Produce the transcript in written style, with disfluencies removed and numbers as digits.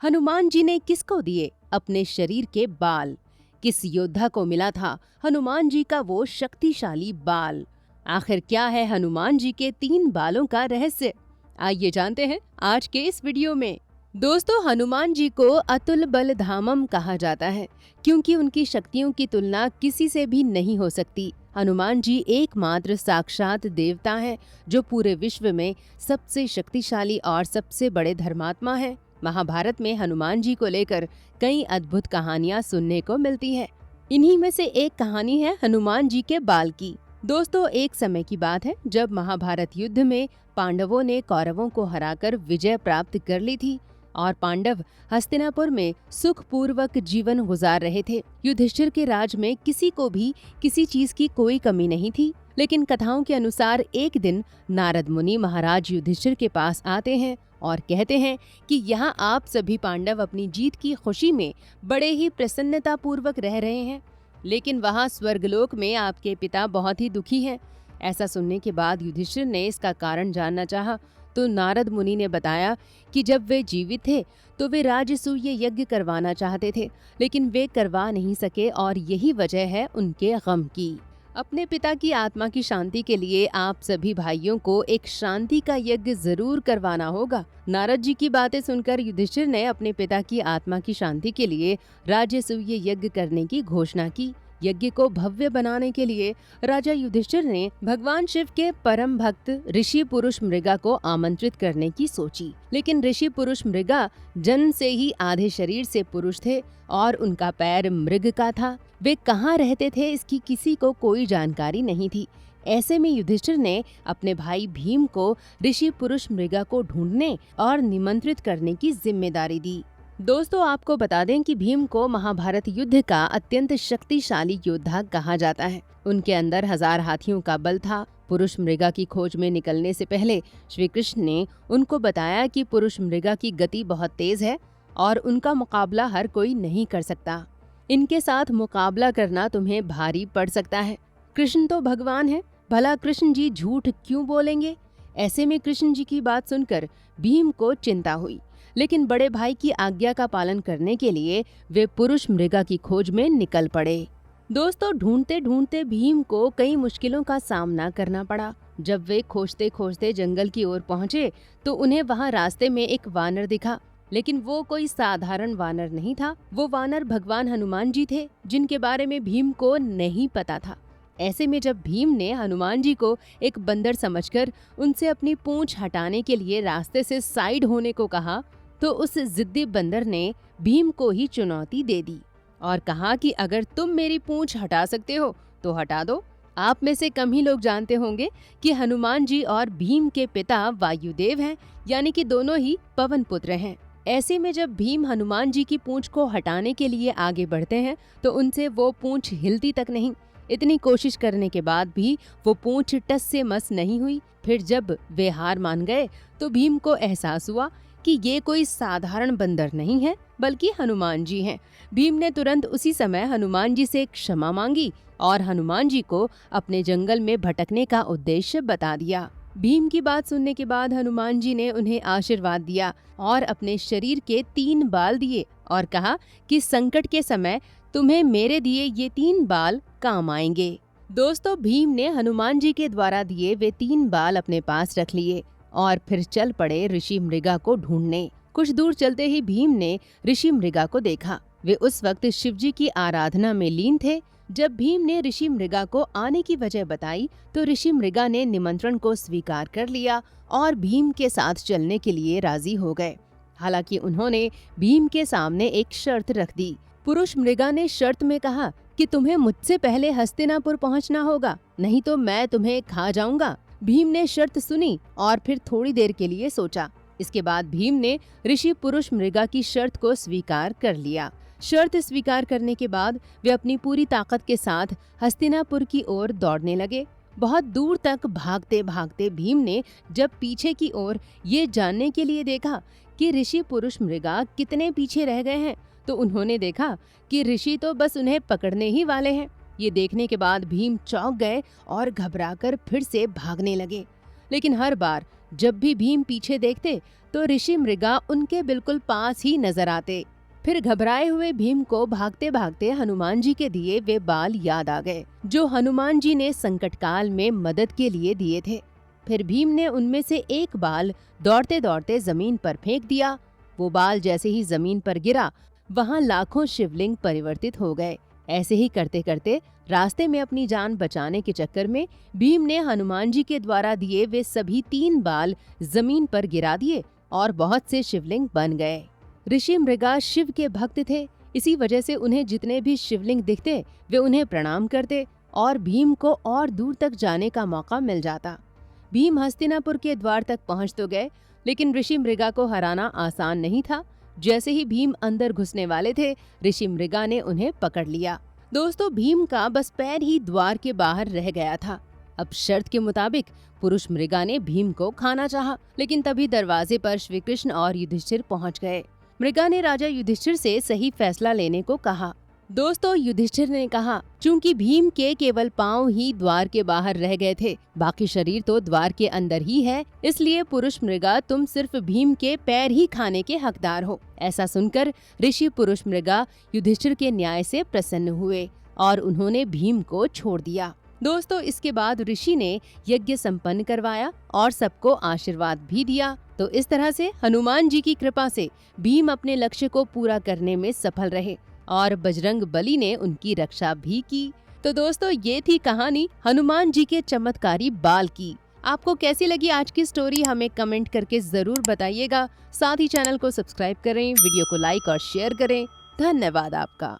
हनुमान जी ने किसको दिए अपने शरीर के बाल? किस योद्धा को मिला था हनुमान जी का वो शक्तिशाली बाल? आखिर क्या है हनुमान जी के 3 बालों का रहस्य? आइए जानते हैं आज के इस वीडियो में। दोस्तों, हनुमान जी को अतुल बल धामम कहा जाता है क्योंकि उनकी शक्तियों की तुलना किसी से भी नहीं हो सकती। हनुमान जी एकमात्र साक्षात देवता हैं जो पूरे विश्व में सबसे शक्तिशाली और सबसे बड़े धर्मात्मा हैं। महाभारत में हनुमान जी को लेकर कई अद्भुत कहानियां सुनने को मिलती है। इन्हीं में से एक कहानी है हनुमान जी के बाल की। दोस्तों, एक समय की बात है जब महाभारत युद्ध में पांडवों ने कौरवों को हराकर विजय प्राप्त कर ली थी और पांडव हस्तिनापुर में सुखपूर्वक जीवन गुजार रहे थे। युधिष्ठिर के राज में किसी को भी किसी चीज की कोई कमी नहीं थी। लेकिन कथाओं के अनुसार एक दिन नारद मुनि महाराज युधिष्ठिर के पास आते हैं और कहते हैं कि यहाँ आप सभी पांडव अपनी जीत की खुशी में बड़े ही प्रसन्नता पूर्वक रह रहे हैं, लेकिन वहाँ स्वर्गलोक में आपके पिता बहुत ही दुखी हैं। ऐसा सुनने के बाद युधिष्ठिर ने इसका कारण जानना चाहा तो नारद मुनि ने बताया कि जब वे जीवित थे तो वे राजसूय यज्ञ करवाना चाहते थे, लेकिन वे करवा नहीं सके और यही वजह है उनके गम की। अपने पिता की आत्मा की शांति के लिए आप सभी भाइयों को एक शांति का यज्ञ जरूर करवाना होगा। नारद जी की बातें सुनकर युधिष्ठिर ने अपने पिता की आत्मा की शांति के लिए राजसूय यज्ञ करने की घोषणा की। यज्ञ को भव्य बनाने के लिए राजा युधिष्ठिर ने भगवान शिव के परम भक्त ऋषि पुरुष मृगा को आमंत्रित करने की सोची। लेकिन ऋषि पुरुष मृगा जन्म से ही आधे शरीर से पुरुष थे और उनका पैर मृग का था। वे कहाँ रहते थे इसकी किसी को कोई जानकारी नहीं थी। ऐसे में युधिष्ठिर ने अपने भाई भीम को ऋषि पुरुष मृगा को ढूंढने और निमंत्रित करने की जिम्मेदारी दी। दोस्तों, आपको बता दें कि भीम को महाभारत युद्ध का अत्यंत शक्तिशाली योद्धा कहा जाता है। उनके अंदर 1000 हाथियों का बल था। पुरुष मृगा की खोज में निकलने से पहले श्री कृष्ण ने उनको बताया कि पुरुष मृगा की गति बहुत तेज है और उनका मुकाबला हर कोई नहीं कर सकता। इनके साथ मुकाबला करना तुम्हें भारी पड़ सकता है। कृष्ण तो भगवान है, भला कृष्ण जी झूठ क्यों बोलेंगे? ऐसे में कृष्ण जी की बात सुनकर भीम को चिंता हुई, लेकिन बड़े भाई की आज्ञा का पालन करने के लिए वे पुरुष मृगा की खोज में निकल पड़े। दोस्तों, ढूंढते ढूंढते भीम को कई मुश्किलों का सामना करना पड़ा। जब वे खोजते खोजते जंगल की ओर पहुंचे तो उन्हें वहां रास्ते में एक वानर दिखा, लेकिन वो कोई साधारण वानर नहीं था। वो वानर भगवान हनुमान जी थे, जिनके बारे में भीम को नहीं पता था। ऐसे में जब भीम ने हनुमान जी को एक बंदर समझकर उनसे अपनी पूंछ हटाने के लिए रास्ते से साइड होने को कहा तो उस जिद्दी बंदर ने भीम को ही चुनौती दे दी और कहा कि अगर तुम मेरी पूंछ हटा सकते हो तो हटा दो। आप में से कम ही लोग जानते होंगे कि हनुमान जी और भीम के पिता वायुदेव हैं, यानी कि दोनों ही पवन पुत्र हैं। ऐसे में जब भीम हनुमान जी की पूंछ को हटाने के लिए आगे बढ़ते हैं तो उनसे वो पूंछ हिलती तक नहीं। इतनी कोशिश करने के बाद भी वो पूंछ टस से मस नहीं हुई। फिर जब वे हार मान गए तो भीम को एहसास हुआ कि ये कोई साधारण बंदर नहीं है बल्कि हनुमान जी हैं। भीम ने तुरंत उसी समय हनुमान जी से क्षमा मांगी और हनुमान जी को अपने जंगल में भटकने का उद्देश्य बता दिया। भीम की बात सुनने के बाद हनुमान जी ने उन्हें आशीर्वाद दिया और अपने शरीर के 3 बाल दिए और कहा कि संकट के समय तुम्हें मेरे दिए ये 3 बाल काम आएंगे। दोस्तों, भीम ने हनुमान जी के द्वारा दिए वे 3 बाल अपने पास रख लिए और फिर चल पड़े ऋषि मृगा को ढूंढने। कुछ दूर चलते ही भीम ने ऋषि मृगा को देखा। वे उस वक्त शिवजी की आराधना में लीन थे। जब भीम ने ऋषि मृगा को आने की वजह बताई तो ऋषि मृगा ने निमंत्रण को स्वीकार कर लिया और भीम के साथ चलने के लिए राजी हो गए। हालांकि उन्होंने भीम के सामने एक शर्त रख दी। पुरुष मृगा ने शर्त में कहा कि तुम्हें मुझसे पहले हस्तिनापुर पहुंचना होगा, नहीं तो मैं तुम्हें खा जाऊंगा। भीम ने शर्त सुनी और फिर थोड़ी देर के लिए सोचा। इसके बाद भीम ने ऋषि पुरुष मृगा की शर्त को स्वीकार कर लिया। शर्त स्वीकार करने के बाद वे अपनी पूरी ताकत के साथ हस्तिनापुर की ओर दौड़ने लगे। बहुत दूर तक भागते भागते भीम ने जब पीछे की ओर ये जानने के लिए देखा कि ऋषि पुरुष मृगा कितने पीछे रह गए हैं तो उन्होंने देखा कि ऋषि तो बस उन्हें पकड़ने ही वाले हैं। ये देखने के बाद भीम चौंक गए और घबराकर फिर से भागने लगे। लेकिन हर बार जब भी भीम पीछे देखते तो ऋषि मृगा उनके बिल्कुल पास ही नजर आते। फिर घबराए हुए भीम को भागते भागते हनुमान जी के दिए वे बाल याद आ गए, जो हनुमान जी ने संकट काल में मदद के लिए दिए थे। फिर भीम ने उनमें से एक बाल दौड़ते दौड़ते जमीन पर फेंक दिया। वो बाल जैसे ही जमीन पर गिरा, वहां लाखों शिवलिंग परिवर्तित हो गए। ऐसे ही करते करते रास्ते में अपनी जान बचाने के चक्कर में भीम ने हनुमान जी के द्वारा दिए वे सभी 3 बाल जमीन पर गिरा दिए और बहुत से शिवलिंग बन गए। ऋषि मृगा शिव के भक्त थे, इसी वजह से उन्हें जितने भी शिवलिंग दिखते वे उन्हें प्रणाम करते और भीम को और दूर तक जाने का मौका मिल जाता। भीम हस्तिनापुर के द्वार तक पहुंच तो गए, लेकिन ऋषि मृगा को हराना आसान नहीं था। जैसे ही भीम अंदर घुसने वाले थे, ऋषि मृगा ने उन्हें पकड़ लिया। दोस्तों, भीम का बस पैर ही द्वार के बाहर रह गया था। अब शर्त के मुताबिक पुरुष मृगा ने भीम को खाना चाहा, लेकिन तभी दरवाजे पर श्री कृष्ण और युधिष्ठिर पहुंच गए। मृगा ने राजा युधिष्ठिर से सही फैसला लेने को कहा। दोस्तों, युधिष्ठिर ने कहा, चूंकि भीम के केवल पांव ही द्वार के बाहर रह गए थे, बाकी शरीर तो द्वार के अंदर ही है, इसलिए पुरुष मृगा तुम सिर्फ भीम के पैर ही खाने के हकदार हो। ऐसा सुनकर ऋषि पुरुष मृगा युधिष्ठिर के न्याय से प्रसन्न हुए और उन्होंने भीम को छोड़ दिया। दोस्तों, इसके बाद ऋषि ने यज्ञ संपन्न करवाया और सबको आशीर्वाद भी दिया। तो इस तरह से हनुमान जी की कृपा से भीम अपने लक्ष्य को पूरा करने में सफल रहे और बजरंग बली ने उनकी रक्षा भी की। तो दोस्तों, ये थी कहानी हनुमान जी के चमत्कारी बाल की। आपको कैसी लगी आज की स्टोरी, हमें कमेंट करके जरूर बताइएगा। साथ ही चैनल को सब्सक्राइब करें, वीडियो को लाइक और शेयर करें। धन्यवाद आपका।